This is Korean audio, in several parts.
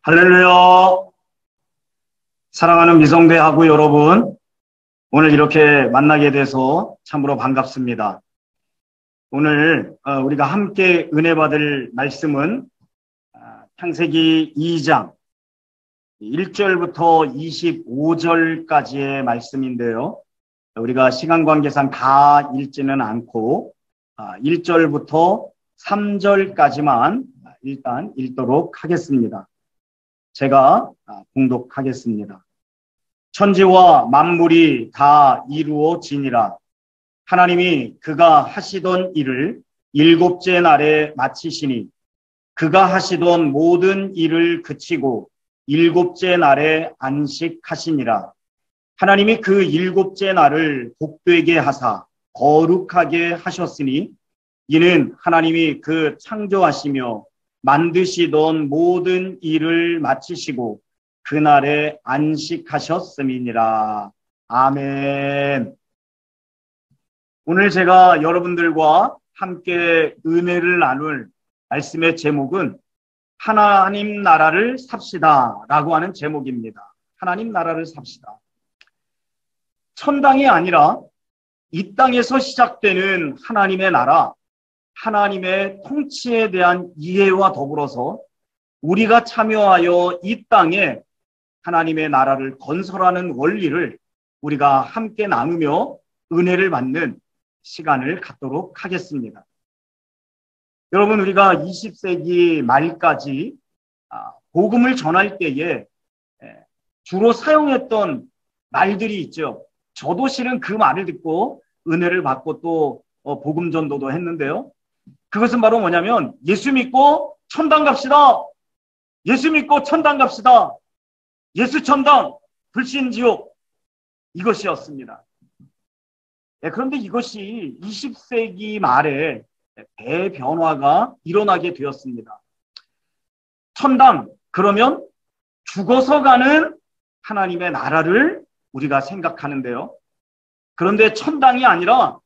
할렐루야. 사랑하는 미성대하고 여러분, 오늘 이렇게 만나게 돼서 참으로 반갑습니다. 오늘 우리가 함께 은혜 받을 말씀은 창세기 2장 1절부터 25절까지의 말씀인데요. 우리가 시간 관계상 다 읽지는 않고 1절부터 3절까지만 일단 읽도록 하겠습니다. 제가 봉독하겠습니다. 천지와 만물이 다 이루어지니라. 하나님이 그가 하시던 일을 일곱째 날에 마치시니 그가 하시던 모든 일을 그치고 일곱째 날에 안식하시니라. 하나님이 그 일곱째 날을 복되게 하사 거룩하게 하셨으니 이는 하나님이 그 창조하시며 만드시던 모든 일을 마치시고 그날에 안식하셨음이니라. 아멘. 오늘 제가 여러분들과 함께 은혜를 나눌 말씀의 제목은 하나님 나라를 삽시다 라고 하는 제목입니다. 하나님 나라를 삽시다. 천당이 아니라 이 땅에서 시작되는 하나님의 나라, 하나님의 통치에 대한 이해와 더불어서 우리가 참여하여 이 땅에 하나님의 나라를 건설하는 원리를 우리가 함께 나누며 은혜를 받는 시간을 갖도록 하겠습니다. 여러분, 우리가 20세기 말까지 복음을 전할 때에 주로 사용했던 말들이 있죠. 저도 실은 그 말을 듣고 은혜를 받고 또 복음 전도도 했는데요. 그것은 바로 뭐냐면 예수 믿고 천당 갑시다. 예수 믿고 천당 갑시다. 예수 천당, 불신 지옥, 이것이었습니다. 그런데 이것이 20세기 말에 대변화가 일어나게 되었습니다. 천당, 그러면 죽어서 가는 하나님의 나라를 우리가 생각하는데요. 그런데 천당이 아니라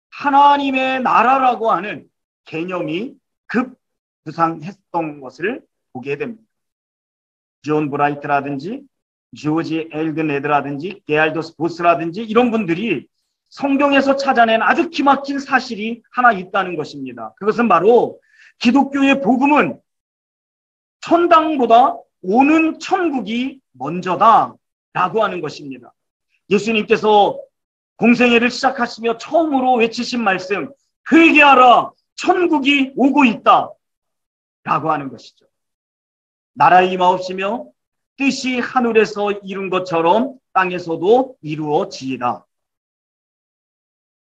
하나님의 나라라고 하는 개념이 급부상했던 것을 보게 됩니다. 존 브라이트라든지 조지 엘드네드라든지 게알도스 보스라든지 이런 분들이 성경에서 찾아낸 아주 기막힌 사실이 하나 있다는 것입니다. 그것은 바로 기독교의 복음은 천당보다 오는 천국이 먼저다라고 하는 것입니다. 예수님께서 공생애를 시작하시며 처음으로 외치신 말씀, 회개하라, 천국이 오고 있다 라고 하는 것이죠. 나라의 임하옵시며 뜻이 하늘에서 이룬 것처럼 땅에서도 이루어지이다.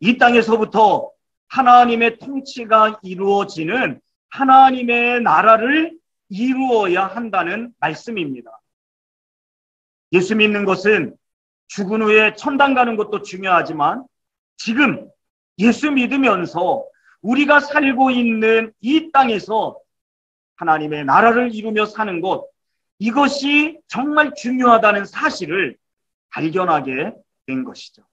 이 땅에서부터 하나님의 통치가 이루어지는 하나님의 나라를 이루어야 한다는 말씀입니다. 예수 믿는 것은 죽은 후에 천당 가는 것도 중요하지만 지금 예수 믿으면서 우리가 살고 있는 이 땅에서 하나님의 나라를 이루며 사는 것, 이것이 정말 중요하다는 사실을 발견하게 된 것이죠.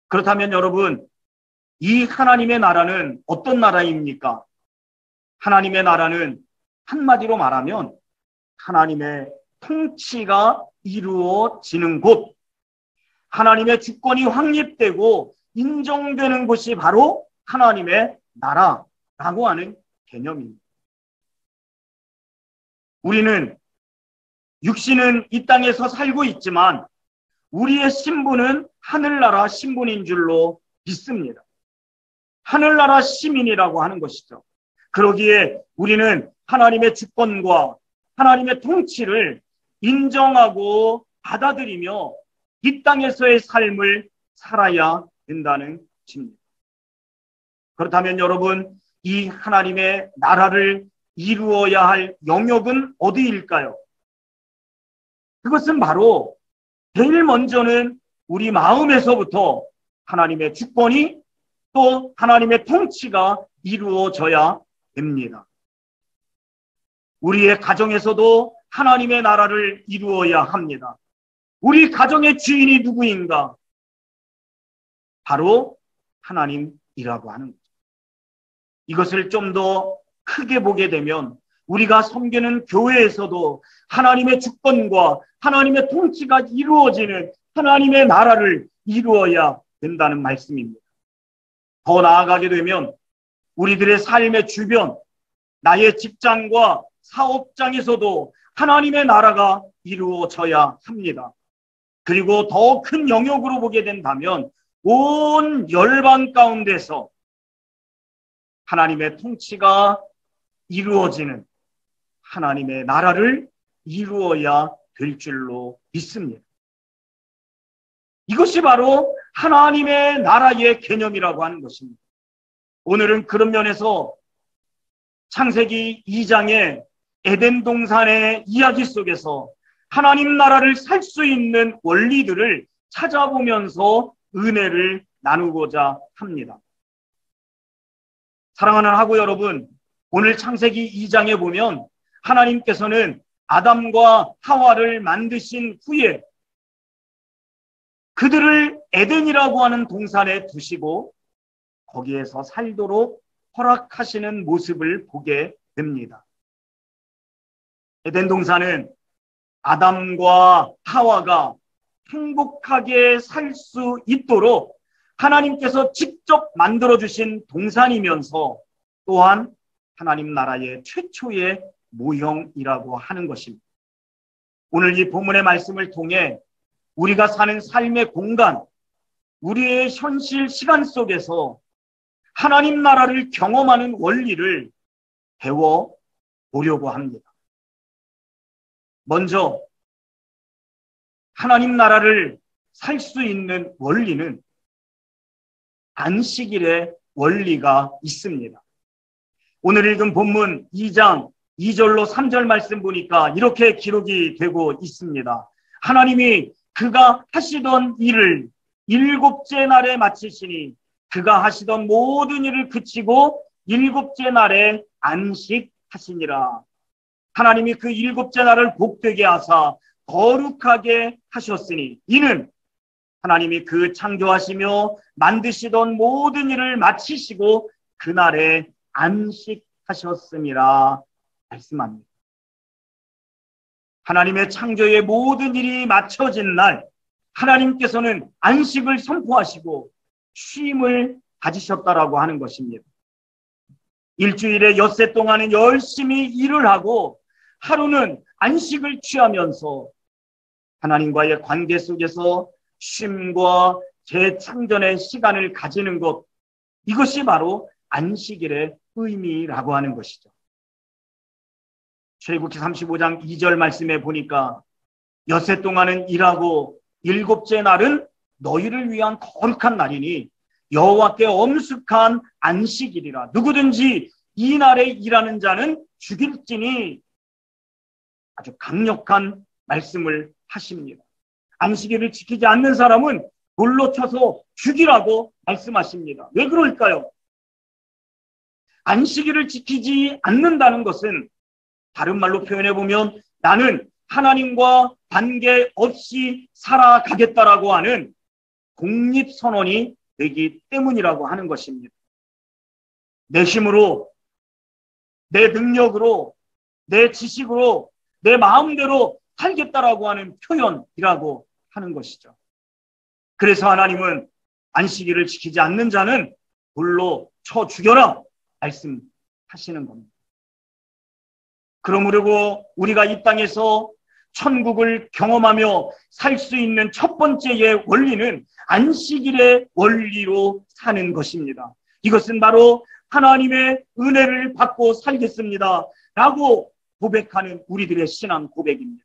그렇다면 여러분, 이 하나님의 나라는 어떤 나라입니까? 하나님의 나라는 한마디로 말하면 하나님의 통치가 이루어지는 곳, 하나님의 주권이 확립되고 인정되는 곳이 바로 하나님의 나라라고 하는 개념입니다. 우리는 육신은 이 땅에서 살고 있지만 우리의 신분은 하늘나라 신분인 줄로 믿습니다. 하늘나라 시민이라고 하는 것이죠. 그러기에 우리는 하나님의 주권과 하나님의 통치를 인정하고 받아들이며 이 땅에서의 삶을 살아야 된다는 것입니다. 그렇다면 여러분, 이 하나님의 나라를 이루어야 할 영역은 어디일까요? 그것은 바로 제일 먼저는 우리 마음에서부터 하나님의 주권이 또 하나님의 통치가 이루어져야 됩니다. 우리의 가정에서도 하나님의 나라를 이루어야 합니다. 우리 가정의 주인이 누구인가? 바로 하나님이라고 하는 거죠. 이것을 좀 더 크게 보게 되면 우리가 섬기는 교회에서도 하나님의 주권과 하나님의 통치가 이루어지는 하나님의 나라를 이루어야 된다는 말씀입니다. 더 나아가게 되면 우리들의 삶의 주변, 나의 직장과 사업장에서도 하나님의 나라가 이루어져야 합니다. 그리고 더 큰 영역으로 보게 된다면 온 열방 가운데서 하나님의 통치가 이루어지는 하나님의 나라를 이루어야 될 줄로 믿습니다. 이것이 바로 하나님의 나라의 개념이라고 하는 것입니다. 오늘은 그런 면에서 창세기 2장의 에덴 동산의 이야기 속에서 하나님 나라를 살 수 있는 원리들을 찾아보면서 은혜를 나누고자 합니다. 사랑하는 하고 여러분, 오늘 창세기 2장에 보면 하나님께서는 아담과 하와를 만드신 후에 그들을 에덴이라고 하는 동산에 두시고 거기에서 살도록 허락하시는 모습을 보게 됩니다. 에덴 동산은 아담과 하와가 행복하게 살 수 있도록 하나님께서 직접 만들어주신 동산이면서 또한 하나님 나라의 최초의 모형이라고 하는 것입니다. 오늘 이 본문의 말씀을 통해 우리가 사는 삶의 공간, 우리의 현실 시간 속에서 하나님 나라를 경험하는 원리를 배워보려고 합니다. 먼저 하나님 나라를 살 수 있는 원리는 안식일의 원리가 있습니다. 오늘 읽은 본문 2장 2절로 3절 말씀 보니까 이렇게 기록이 되고 있습니다. 하나님이 그가 하시던 일을 일곱째 날에 마치시니 그가 하시던 모든 일을 그치고 일곱째 날에 안식하시니라. 하나님이 그 일곱째 날을 복되게 하사 거룩하게 하셨으니 이는 하나님이 그 창조하시며 만드시던 모든 일을 마치시고 그날에 안식하셨음이라 말씀합니다. 하나님의 창조의 모든 일이 마쳐진 날 하나님께서는 안식을 선포하시고 쉼을 가지셨다라고 하는 것입니다. 일주일에 엿새 동안은 열심히 일을 하고 하루는 안식을 취하면서 하나님과의 관계 속에서 쉼과 재창전의 시간을 가지는 것, 이것이 바로 안식일의 의미라고 하는 것이죠. 출애굽기 35장 2절 말씀에 보니까 엿새 동안은 일하고 일곱째 날은 너희를 위한 거룩한 날이니 여호와께 엄숙한 안식일이라. 누구든지 이 날에 일하는 자는 죽일지니. 아주 강력한 말씀을 하십니다. 안식일을 지키지 않는 사람은 돌로 쳐서 죽이라고 말씀하십니다. 왜 그럴까요? 안식일을 지키지 않는다는 것은 다른 말로 표현해 보면 나는 하나님과 관계없이 살아가겠다라고 하는 독립선언이 되기 때문이라고 하는 것입니다. 내 힘으로, 내 능력으로, 내 지식으로, 내 마음대로 살겠다라고 하는 표현이라고 하는 것이죠. 그래서 하나님은 안식일을 지키지 않는 자는 돌로 쳐 죽여라 말씀하시는 겁니다. 그러므로 우리가 이 땅에서 천국을 경험하며 살 수 있는 첫 번째의 원리는 안식일의 원리로 사는 것입니다. 이것은 바로 하나님의 은혜를 받고 살겠습니다 라고 고백하는 우리들의 신앙 고백입니다.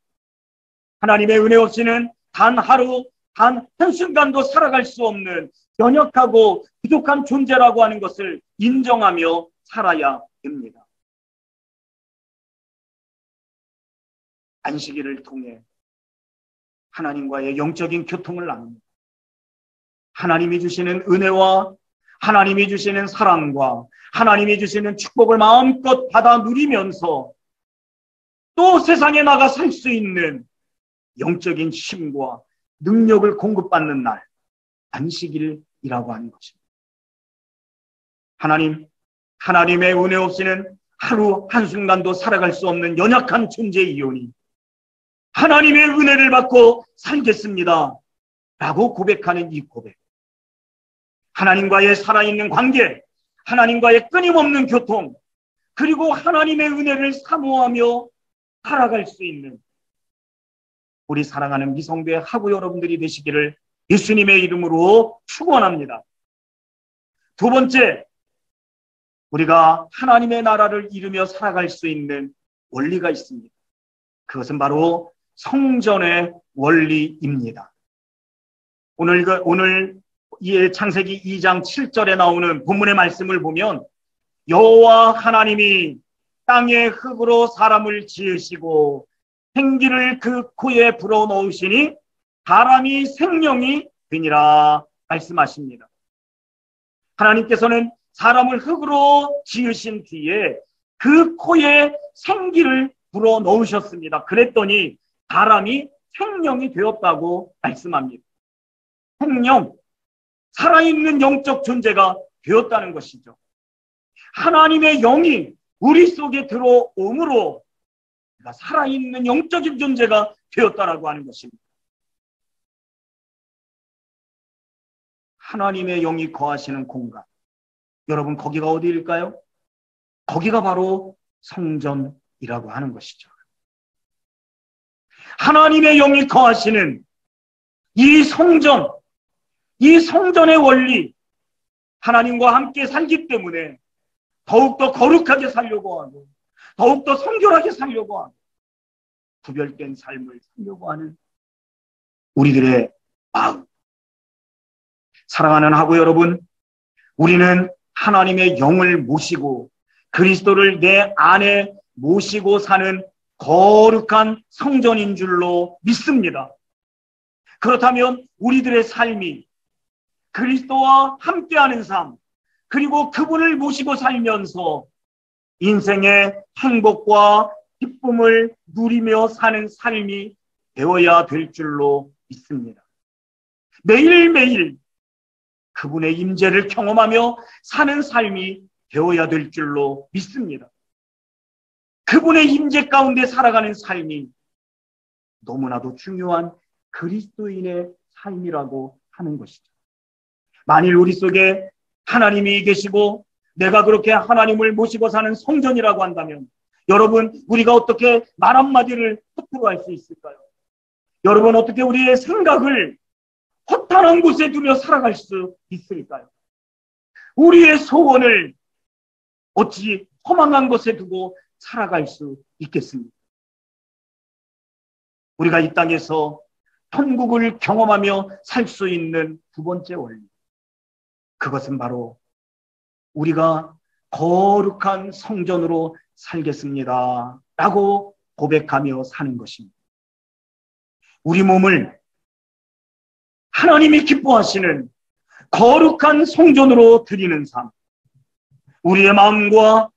하나님의 은혜 없이는 단 하루, 단 한순간도 살아갈 수 없는 연약하고 부족한 존재라고 하는 것을 인정하며 살아야 됩니다. 안식일을 통해 하나님과의 영적인 교통을 나눕니다. 하나님이 주시는 은혜와 하나님이 주시는 사랑과 하나님이 주시는 축복을 마음껏 받아 누리면서 또 세상에 나가 살 수 있는 영적인 힘과 능력을 공급받는 날, 안식일이라고 하는 것입니다. 하나님의 은혜 없이는 하루 한순간도 살아갈 수 없는 연약한 존재이오니 하나님의 은혜를 받고 살겠습니다 라고 고백하는 이 고백, 하나님과의 살아있는 관계, 하나님과의 끊임없는 교통, 그리고 하나님의 은혜를 사모하며 살아갈 수 있는 우리 사랑하는 미성배 하구 여러분들이 되시기를 예수님의 이름으로 축원합니다. 두 번째, 우리가 하나님의 나라를 이루며 살아갈 수 있는 원리가 있습니다. 그것은 바로 성전의 원리입니다. 오늘 이 창세기 2장 7절에 나오는 본문의 말씀을 보면 여호와 하나님이 땅의 흙으로 사람을 지으시고 생기를 그 코에 불어넣으시니 사람이 생명이 되니라 말씀하십니다. 하나님께서는 사람을 흙으로 지으신 뒤에 그 코에 생기를 불어넣으셨습니다. 그랬더니 사람이 생명이 되었다고 말씀합니다. 생명, 살아있는 영적 존재가 되었다는 것이죠. 하나님의 영이 우리 속에 들어옴으로 살아있는 영적인 존재가 되었다라고 하는 것입니다. 하나님의 영이 거하시는 공간, 여러분 거기가 어디일까요? 거기가 바로 성전이라고 하는 것이죠. 하나님의 영이 거하시는 이 성전, 이 성전의 원리, 하나님과 함께 살기 때문에 더욱더 거룩하게 살려고 하고 더욱더 성결하게 살려고 하고 구별된 삶을 살려고 하는 우리들의 마음. 사랑하는 하구 여러분, 우리는 하나님의 영을 모시고 그리스도를 내 안에 모시고 사는 거룩한 성전인 줄로 믿습니다. 그렇다면 우리들의 삶이 그리스도와 함께하는 삶, 그리고 그분을 모시고 살면서 인생의 행복과 기쁨을 누리며 사는 삶이 되어야 될 줄로 믿습니다. 매일매일 그분의 임재를 경험하며 사는 삶이 되어야 될 줄로 믿습니다. 그분의 임재 가운데 살아가는 삶이 너무나도 중요한 그리스도인의 삶이라고 하는 것이죠. 만일 우리 속에 하나님이 계시고 내가 그렇게 하나님을 모시고 사는 성전이라고 한다면 여러분, 우리가 어떻게 말 한마디를 허투루 할 수 있을까요? 여러분, 어떻게 우리의 생각을 허탄한 곳에 두며 살아갈 수 있을까요? 우리의 소원을 어찌 허망한 곳에 두고 살아갈 수 있겠습니까? 우리가 이 땅에서 천국을 경험하며 살 수 있는 두 번째 원리, 그것은 바로 우리가 거룩한 성전으로 살겠습니다 라고 고백하며 사는 것입니다. 우리 몸을 하나님이 기뻐하시는 거룩한 성전으로 드리는 삶, 우리의 마음과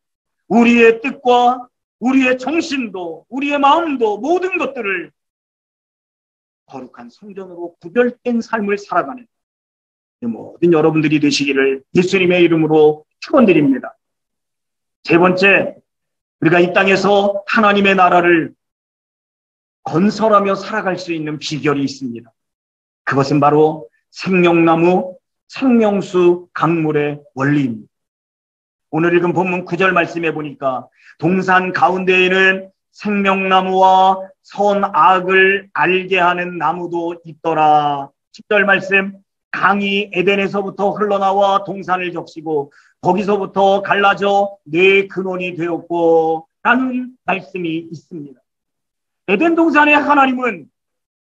우리의 뜻과 우리의 정신도 우리의 마음도 모든 것들을 거룩한 성전으로 구별된 삶을 살아가는 모든 여러분들이 되시기를 예수님의 이름으로 축원드립니다. 세 번째, 우리가 이 땅에서 하나님의 나라를 건설하며 살아갈 수 있는 비결이 있습니다. 그것은 바로 생명나무, 생명수, 강물의 원리입니다. 오늘 읽은 본문 9절 말씀해 보니까 동산 가운데에는 생명나무와 선악을 알게 하는 나무도 있더라. 10절 말씀, 강이 에덴에서부터 흘러나와 동산을 적시고 거기서부터 갈라져 네 근원이 되었고 라는 말씀이 있습니다. 에덴 동산의 하나님은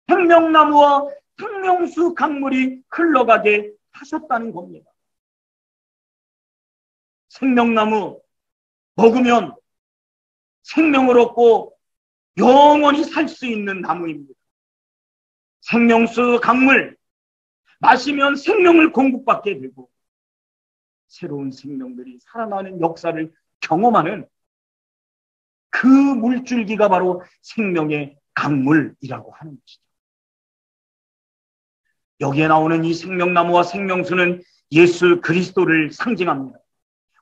생명나무와 생명수 강물이 흘러가게 하셨다는 겁니다. 생명나무 먹으면 생명을 얻고 영원히 살 수 있는 나무입니다. 생명수 강물 마시면 생명을 공급받게 되고 새로운 생명들이 살아나는 역사를 경험하는 그 물줄기가 바로 생명의 강물이라고 하는 것이죠. 여기에 나오는 이 생명나무와 생명수는 예수 그리스도를 상징합니다.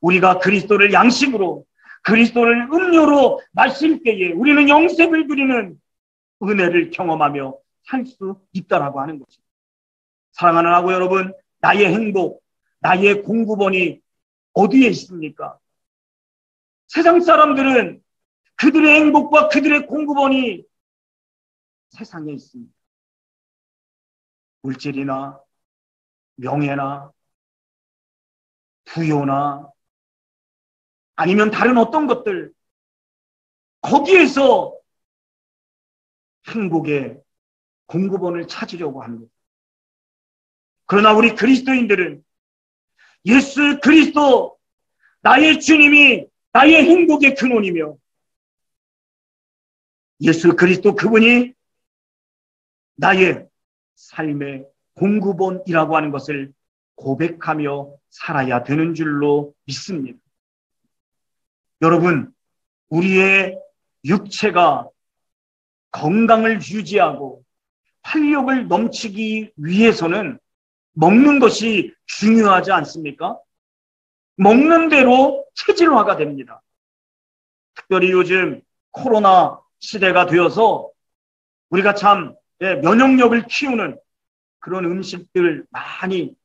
우리가 그리스도를 양식으로, 그리스도를 음료로 마실 때에 우리는 영생을 누리는 은혜를 경험하며 살 수 있다라고 하는 것입니다. 사랑하는 아구 여러분, 나의 행복, 나의 공급원이 어디에 있습니까? 세상 사람들은 그들의 행복과 그들의 공급원이 세상에 있습니다. 물질이나 명예나 부요나 아니면 다른 어떤 것들, 거기에서 행복의 공급원을 찾으려고 합니다. 그러나 우리 그리스도인들은 예수 그리스도, 나의 주님이 나의 행복의 근원이며 예수 그리스도 그분이 나의 삶의 공급원이라고 하는 것을 고백하며 살아야 되는 줄로 믿습니다. 여러분, 우리의 육체가 건강을 유지하고 활력을 넘치기 위해서는 먹는 것이 중요하지 않습니까? 먹는 대로 체질화가 됩니다. 특별히 요즘 코로나 시대가 되어서 우리가 참 면역력을 키우는 그런 음식들 많이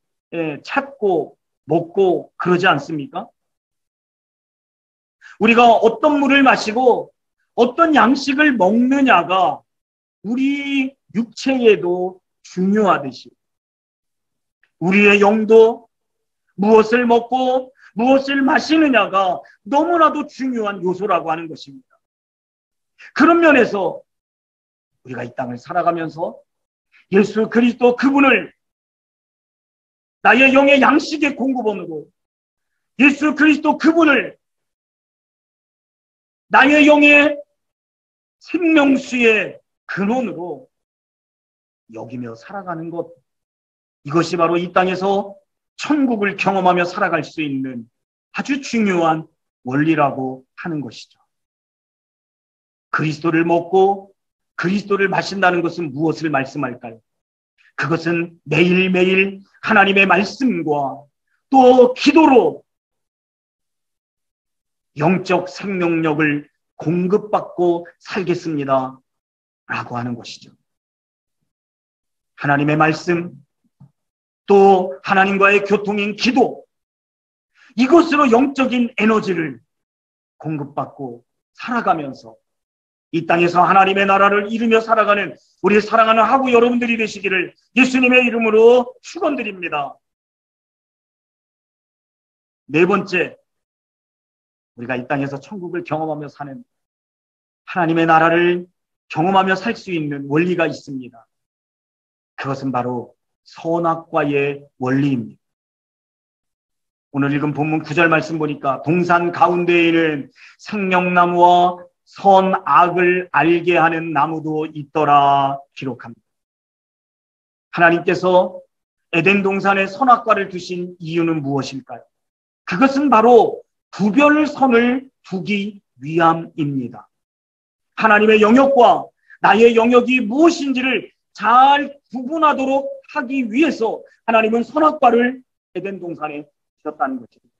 찾고 먹고 그러지 않습니까? 우리가 어떤 물을 마시고 어떤 양식을 먹느냐가 우리 육체에도 중요하듯이 우리의 영도 무엇을 먹고 무엇을 마시느냐가 너무나도 중요한 요소라고 하는 것입니다. 그런 면에서 우리가 이 땅을 살아가면서 예수 그리스도 그분을 나의 영의 양식의 공급원으로, 예수 그리스도 그분을 나의 영의 생명수의 근원으로 여기며 살아가는 것, 이것이 바로 이 땅에서 천국을 경험하며 살아갈 수 있는 아주 중요한 원리라고 하는 것이죠. 그리스도를 먹고 그리스도를 마신다는 것은 무엇을 말씀할까요? 그것은 매일매일 하나님의 말씀과 또 기도로 영적 생명력을 공급받고 살겠습니다 라고 하는 것이죠. 하나님의 말씀, 또 하나님과의 교통인 기도, 이것으로 영적인 에너지를 공급받고 살아가면서 이 땅에서 하나님의 나라를 이루며 살아가는 우리 사랑하는 하구 여러분들이 되시기를 예수님의 이름으로 축원드립니다. 네 번째, 우리가 이 땅에서 천국을 경험하며 사는 하나님의 나라를 경험하며 살 수 있는 원리가 있습니다. 그것은 바로 선악과의 원리입니다. 오늘 읽은 본문 9절 말씀 보니까 동산 가운데에는 생명나무와 선악을 알게 하는 나무도 있더라 기록합니다. 하나님께서 에덴 동산에 선악과를 두신 이유는 무엇일까요? 그것은 바로 구별선을 두기 위함입니다. 하나님의 영역과 나의 영역이 무엇인지를 잘 구분하도록 하기 위해서 하나님은 선악과를 에덴 동산에 주셨다는 것입니다.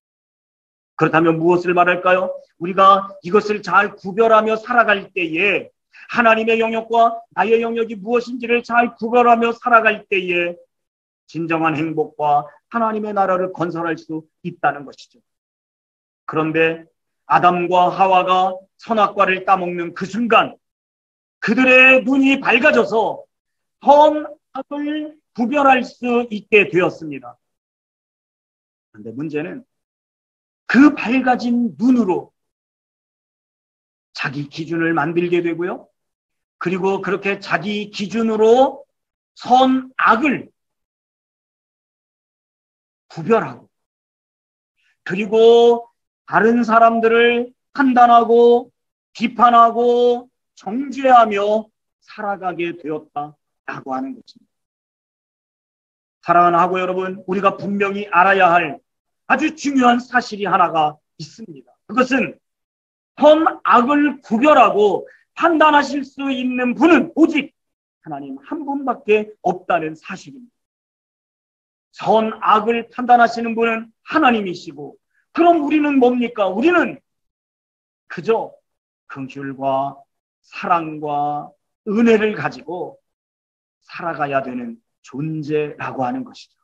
그렇다면 무엇을 말할까요? 우리가 이것을 잘 구별하며 살아갈 때에 하나님의 영역과 나의 영역이 무엇인지를 잘 구별하며 살아갈 때에 진정한 행복과 하나님의 나라를 건설할 수 있다는 것이죠. 그런데 아담과 하와가 선악과를 따먹는 그 순간 그들의 눈이 밝아져서 선악을 구별할 수 있게 되었습니다. 그런데 문제는 그 밝아진 눈으로 자기 기준을 만들게 되고요. 그리고 그렇게 자기 기준으로 선악을 구별하고 그리고 다른 사람들을 판단하고 비판하고 정죄하며 살아가게 되었다라고 하는 것입니다. 사랑하는 하고 여러분, 우리가 분명히 알아야 할 아주 중요한 사실이 하나가 있습니다. 그것은 선악을 구별하고 판단하실 수 있는 분은 오직 하나님 한 분밖에 없다는 사실입니다. 선악을 판단하시는 분은 하나님이시고, 그럼 우리는 뭡니까? 우리는 그저 긍휼과 사랑과 은혜를 가지고 살아가야 되는 존재라고 하는 것이죠.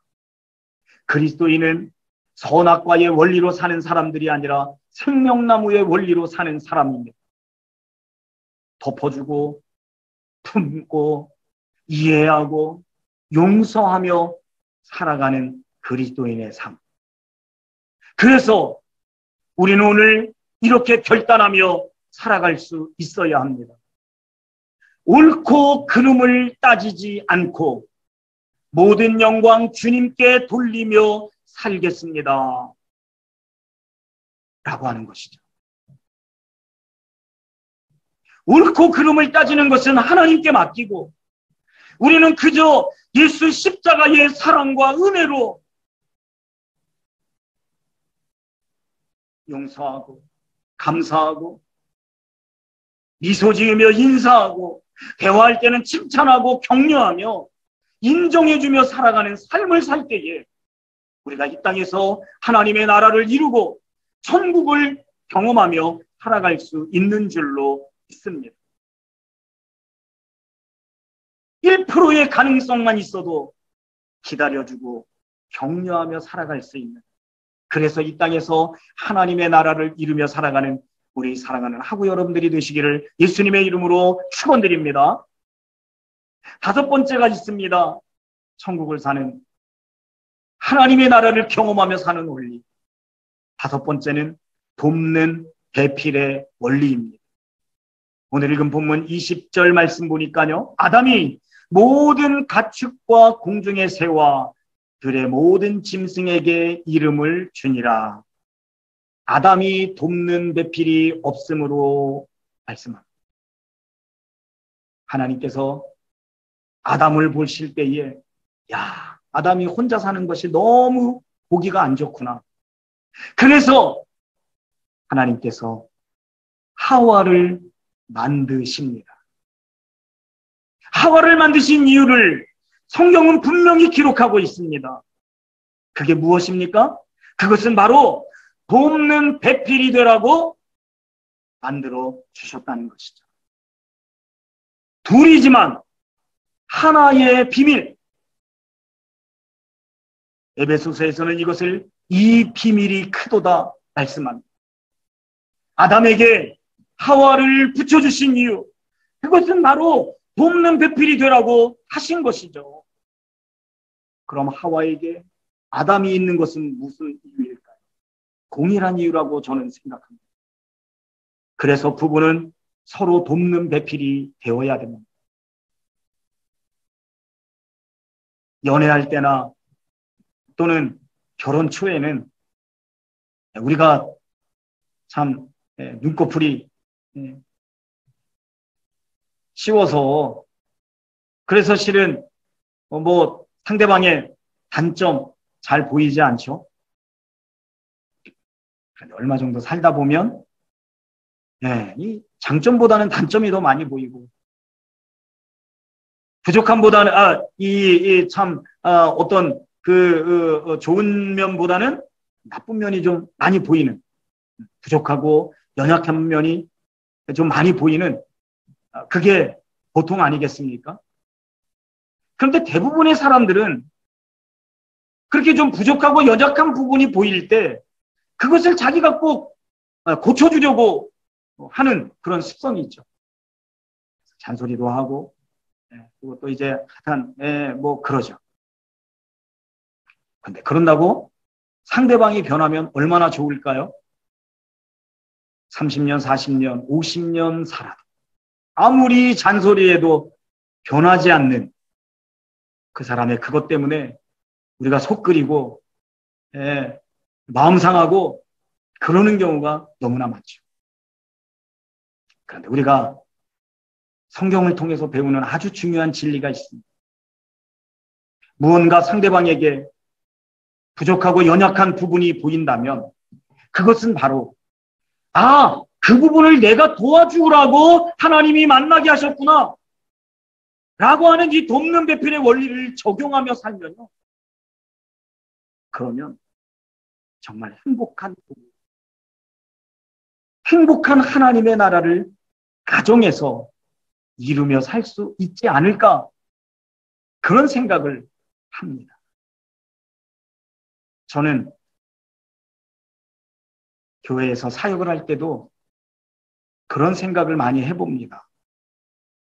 그리스도인은 선악과의 원리로 사는 사람들이 아니라 생명나무의 원리로 사는 사람입니다. 덮어주고 품고 이해하고 용서하며 살아가는 그리스도인의 삶. 그래서 우리는 오늘 이렇게 결단하며 살아갈 수 있어야 합니다. 옳고 그름을 따지지 않고 모든 영광 주님께 돌리며 살겠습니다. 라고 하는 것이죠. 옳고 그름을 따지는 것은 하나님께 맡기고 우리는 그저 예수 십자가의 사랑과 은혜로 용서하고 감사하고 미소 지으며 인사하고 대화할 때는 칭찬하고 격려하며 인정해주며 살아가는 삶을 살 때에 우리가 이 땅에서 하나님의 나라를 이루고 천국을 경험하며 살아갈 수 있는 줄로 믿습니다. 1%의 가능성만 있어도 기다려주고 격려하며 살아갈 수 있는, 그래서 이 땅에서 하나님의 나라를 이루며 살아가는 우리 사랑하는 하구 여러분들이 되시기를 예수님의 이름으로 축원드립니다. 5번째가 있습니다. 천국을 사는, 하나님의 나라를 경험하며 사는 원리. 5번째는 돕는 배필의 원리입니다. 오늘 읽은 본문 20절 말씀 보니까요, 아담이 모든 가축과 공중의 새와 들의 모든 짐승에게 이름을 주니라. 아담이 돕는 배필이 없으므로 말씀합니다. 하나님께서 아담을 보실 때에 야, 아담이 혼자 사는 것이 너무 보기가 안 좋구나. 그래서 하나님께서 하와를 만드십니다. 하와를 만드신 이유를 성경은 분명히 기록하고 있습니다. 그게 무엇입니까? 그것은 바로 돕는 배필이 되라고 만들어 주셨다는 것이죠. 둘이지만 하나의 비밀. 에베소서에서는 이것을 이 비밀이 크도다 말씀합니다. 아담에게 하와를 붙여주신 이유, 그것은 바로 돕는 배필이 되라고 하신 것이죠. 그럼 하와에게 아담이 있는 것은 무슨 이유일까요? 동일한 이유라고 저는 생각합니다. 그래서 부부는 서로 돕는 배필이 되어야 됩니다. 연애할 때나 또는 결혼 초에는 우리가 참 눈꺼풀이 쉬워서, 그래서 실은 뭐 상대방의 단점 잘 보이지 않죠? 그런데 얼마 정도 살다 보면 이 장점보다는 단점이 더 많이 보이고, 부족함보다는 어떤 좋은 면보다는 나쁜 면이 좀 많이 보이는, 부족하고 연약한 면이 좀 많이 보이는, 그게 보통 아니겠습니까? 그런데 대부분의 사람들은 그렇게 좀 부족하고 연약한 부분이 보일 때 그것을 자기가 꼭 고쳐주려고 하는 그런 습성이 있죠. 잔소리도 하고, 그리고 또 이제 하여튼 뭐 그러죠. 근데 그런다고 상대방이 변하면 얼마나 좋을까요? 30년, 40년, 50년 살아도 아무리 잔소리해도 변하지 않는 그 사람의 그것 때문에 우리가 속 끓이고 마음 상하고 그러는 경우가 너무나 많죠. 그런데 우리가 성경을 통해서 배우는 아주 중요한 진리가 있습니다. 무언가 상대방에게 부족하고 연약한 부분이 보인다면 그것은 바로 그 부분을 내가 도와주라고 하나님이 만나게 하셨구나 라고 하는 이 돕는 배필의 원리를 적용하며 살면요, 그러면 정말 행복한 부부, 행복한 하나님의 나라를 가정에서 이루며 살 수 있지 않을까? 그런 생각을 합니다. 저는 교회에서 사역을 할 때도 그런 생각을 많이 해봅니다.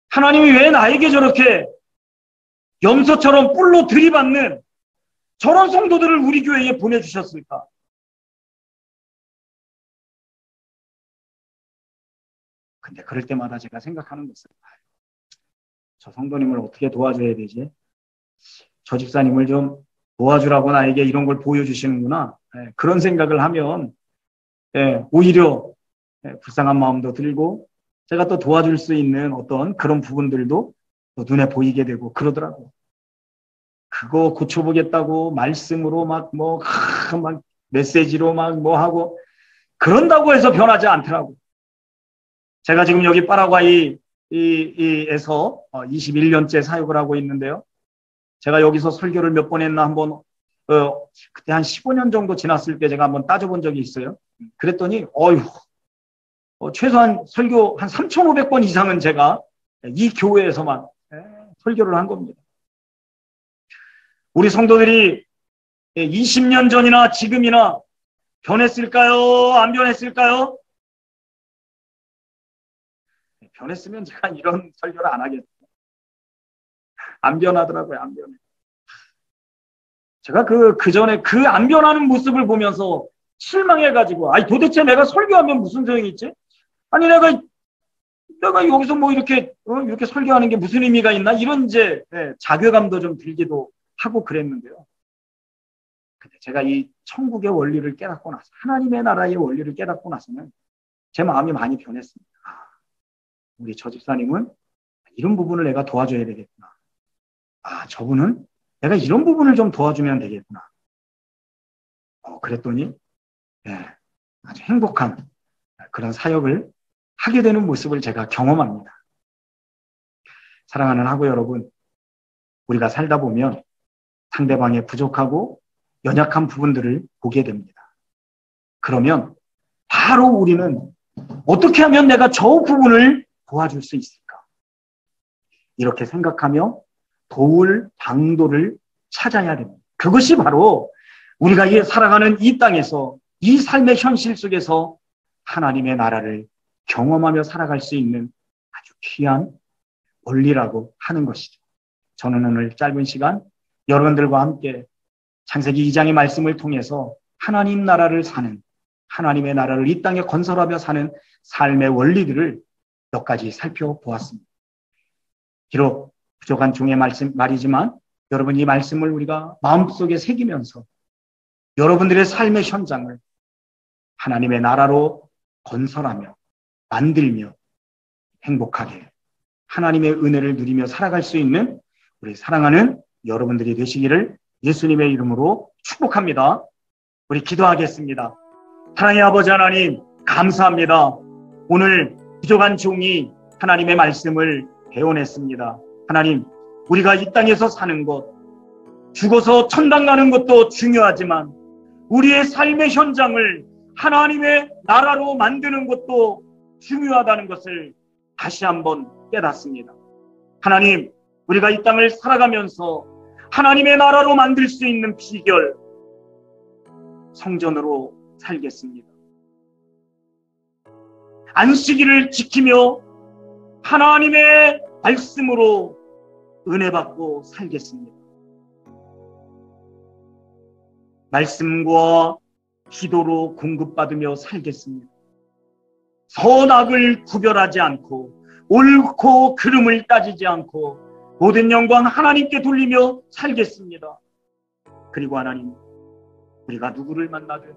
하나님이 왜 나에게 저렇게 염소처럼 뿔로 들이받는 저런 성도들을 우리 교회에 보내주셨을까? 근데 그럴 때마다 제가 생각하는 것은, 저 성도님을 어떻게 도와줘야 되지? 저 집사님을 좀 도와주라고 나에게 이런 걸 보여주시는구나. 그런 생각을 하면 오히려 불쌍한 마음도 들고 제가 또 도와줄 수 있는 어떤 그런 부분들도 또 눈에 보이게 되고 그러더라고요. 그거 고쳐보겠다고 말씀으로 막 메시지로 막 뭐 하고 그런다고 해서 변하지 않더라고요. 제가 지금 여기 파라과이에서 21년째 사역을 하고 있는데요. 제가 여기서 설교를 몇 번 했나 한번 그때 한 15년 정도 지났을 때 제가 한번 따져본 적이 있어요. 그랬더니 최소한 설교 한 3,500번 이상은 제가 이 교회에서만 설교를 한 겁니다. 우리 성도들이 20년 전이나 지금이나 변했을까요? 안 변했을까요? 변했으면 제가 이런 설교를 안 하겠어요. 안 변하더라고요. 안 변해. 제가 그 전에 그 안 변하는 모습을 보면서 실망해가지고, 도대체 내가 설교하면 무슨 소용이 있지? 아니, 내가 여기서 뭐 이렇게 설교하는 게 무슨 의미가 있나? 이런 자괴감도 좀 들기도 하고 그랬는데요. 근데 제가 이 천국의 원리를 깨닫고 나서, 하나님의 나라의 원리를 깨닫고 나서는 제 마음이 많이 변했습니다. 우리 저 집사님은 이런 부분을 내가 도와줘야 되겠구나. 저분은 내가 이런 부분을 좀 도와주면 되겠구나. 그랬더니 아주 행복한 그런 사역을 하게 되는 모습을 제가 경험합니다. 사랑하는 하고 여러분, 우리가 살다 보면 상대방의 부족하고 연약한 부분들을 보게 됩니다. 그러면 바로 우리는 어떻게 하면 내가 저 부분을 도와줄 수 있을까? 이렇게 생각하며 도울 방도를 찾아야 됩니다. 그것이 바로 우리가 살아가는 이 땅에서, 이 삶의 현실 속에서 하나님의 나라를 경험하며 살아갈 수 있는 아주 귀한 원리라고 하는 것이죠. 저는 오늘 짧은 시간 여러분들과 함께 창세기 2장의 말씀을 통해서 하나님 나라를 사는, 하나님의 나라를 이 땅에 건설하며 사는 삶의 원리들을 몇 가지 살펴보았습니다. 비록 부족한 종의 말이지만 여러분, 이 말씀을 우리가 마음속에 새기면서 여러분들의 삶의 현장을 하나님의 나라로 건설하며 만들며 행복하게 하나님의 은혜를 누리며 살아갈 수 있는 우리 사랑하는 여러분들이 되시기를 예수님의 이름으로 축복합니다. 우리 기도하겠습니다. 사랑의 아버지 하나님, 감사합니다. 오늘 부족한 종이 하나님의 말씀을 배워냈습니다. 하나님, 우리가 이 땅에서 사는 것, 죽어서 천당 가는 것도 중요하지만 우리의 삶의 현장을 하나님의 나라로 만드는 것도 중요하다는 것을 다시 한번 깨닫습니다. 하나님, 우리가 이 땅을 살아가면서 하나님의 나라로 만들 수 있는 비결, 성전으로 살겠습니다. 안식일을 지키며 하나님의 말씀으로 은혜 받고 살겠습니다. 말씀과 기도로 공급받으며 살겠습니다. 선악을 구별하지 않고 옳고 그름을 따지지 않고 모든 영광 하나님께 돌리며 살겠습니다. 그리고 하나님, 우리가 누구를 만나든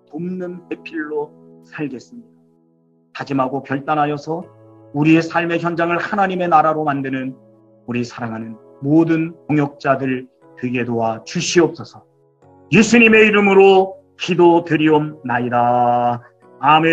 돕는 배필로 살겠습니다. 다짐하고 결단하여서 우리의 삶의 현장을 하나님의 나라로 만드는 우리 사랑하는 모든 동역자들 되게 도와 주시옵소서. 예수님의 이름으로 기도드리옵나이다. 아멘.